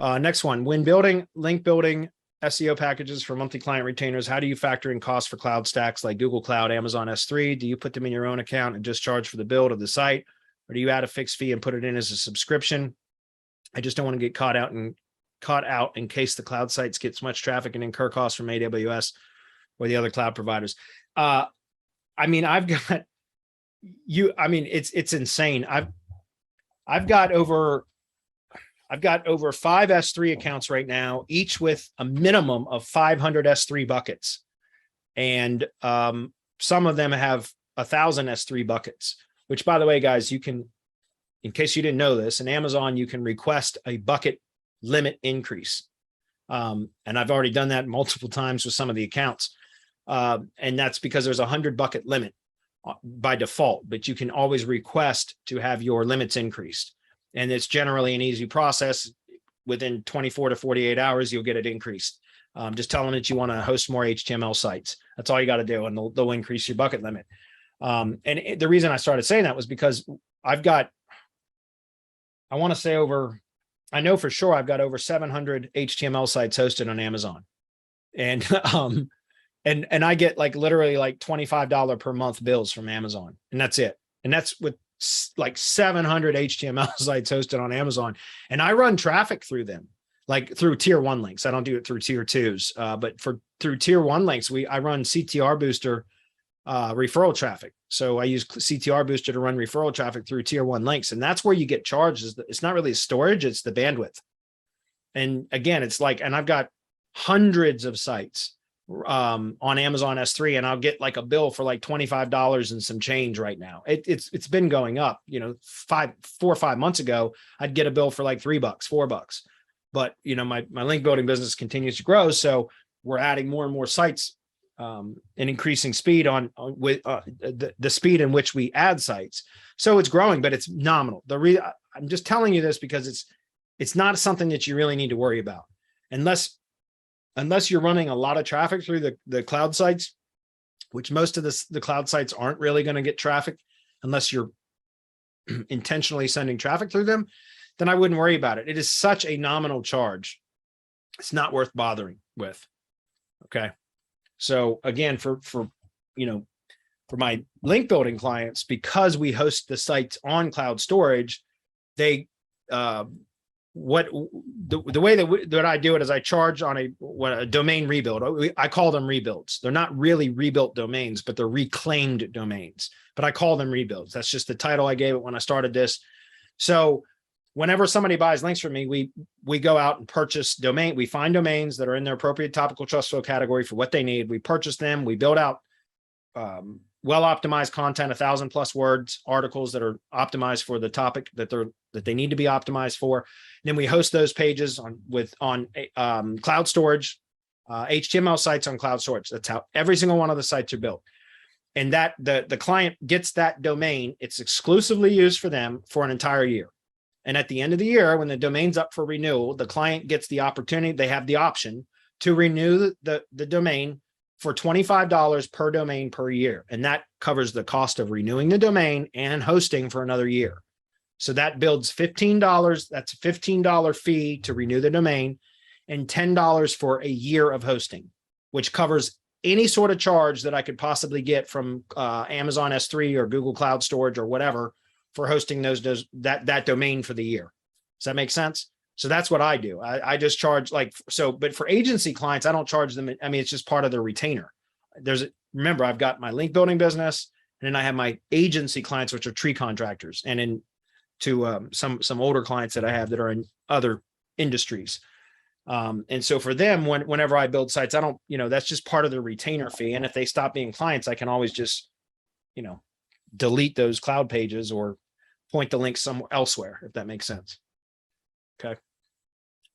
Next one, when building link building SEO packages for monthly client retainers, how do you factor in costs for cloud stacks like Google Cloud, Amazon S3? Do you put them in your own account and just charge for the build of the site? Or do you add a fixed fee and put it in as a subscription? I just don't want to get caught out in case the cloud sites get so much traffic and incur costs from AWS or the other cloud providers. I mean, it's insane. I've got over 5 S3 accounts right now, each with a minimum of 500 S3 buckets. And some of them have 1,000 S3 buckets, which, by the way, guys, you can, in case you didn't know this, in Amazon, you can request a bucket limit increase. And I've already done that multiple times with some of the accounts. And that's because there's a 100 bucket limit by default, but you can always request to have your limits increased. And it's generally an easy process. Within 24 to 48 hours, you'll get it increased. Just tell them that you want to host more HTML sites. That's all you got to do, and they'll increase your bucket limit. The reason I started saying that was because I want to say I know for sure I've got over 700 HTML sites hosted on Amazon. And and I get literally $25 per month bills from Amazon, and that's it. And that's with like 700 HTML sites hosted on Amazon. And I run traffic through them, like through tier 1 links. I don't do it through tier 2s, but through tier 1 links, I run CTR Booster referral traffic. So I use CTR Booster to run referral traffic through tier 1 links. And that's where you get charged. It's not really storage, it's the bandwidth. And again, and I've got hundreds of sites on Amazon S3, and I'll get a bill for $25 and some change right now. It's been going up. 4 or 5 months ago, I'd get a bill for $3, $4. But my link building business continues to grow, so we're adding more and more sites and increasing speed with the speed in which we add sites. So it's growing, but it's nominal. I'm just telling you this because it's not something that you really need to worry about unless you're running a lot of traffic through the cloud sites, which most of the cloud sites aren't really going to get traffic unless you're intentionally sending traffic through them, then I wouldn't worry about it. It is such a nominal charge. It's not worth bothering with. Okay. So again, for my link building clients, because we host the sites on cloud storage, they, the way that I do it is I charge on a domain rebuild. I call them rebuilds. They're not really rebuilt domains, but they're reclaimed domains. But I call them rebuilds. That's just the title I gave it when I started this. So whenever somebody buys links from me, we go out and purchase domain. We find domains that are in their appropriate topical trust flow category for what they need. We purchase them. We build out well-optimized content, 1,000+ words, articles that are optimized for the topic that they need to be optimized for. And then we host those pages on cloud storage, HTML sites on cloud storage. That's how every single one of the sites are built. And that the client gets that domain. It's exclusively used for them for an entire year. And at the end of the year, when the domain's up for renewal, the client gets the opportunity. They have the option to renew the domain for $25 per domain per year. And that covers the cost of renewing the domain and hosting for another year. So that builds $15. That's a $15 fee to renew the domain and $10 for a year of hosting, which covers any sort of charge that I could possibly get from Amazon S3 or Google Cloud Storage or whatever for hosting that domain for the year. Does that make sense? So that's what I do. I just charge but for agency clients, I don't charge them. I mean, it's just part of their retainer. Remember, I've got my link building business, and then I have my agency clients, which are tree contractors, and some older clients that I have that are in other industries. And so for them, whenever I build sites, I don't, that's just part of the retainer fee. And if they stop being clients, I can always just, delete those cloud pages or point the link somewhere elsewhere, if that makes sense. Okay.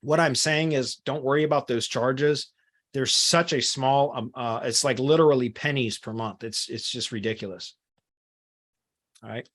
What I'm saying is, don't worry about those charges. There's such a small, it's like literally pennies per month. It's just ridiculous. All right.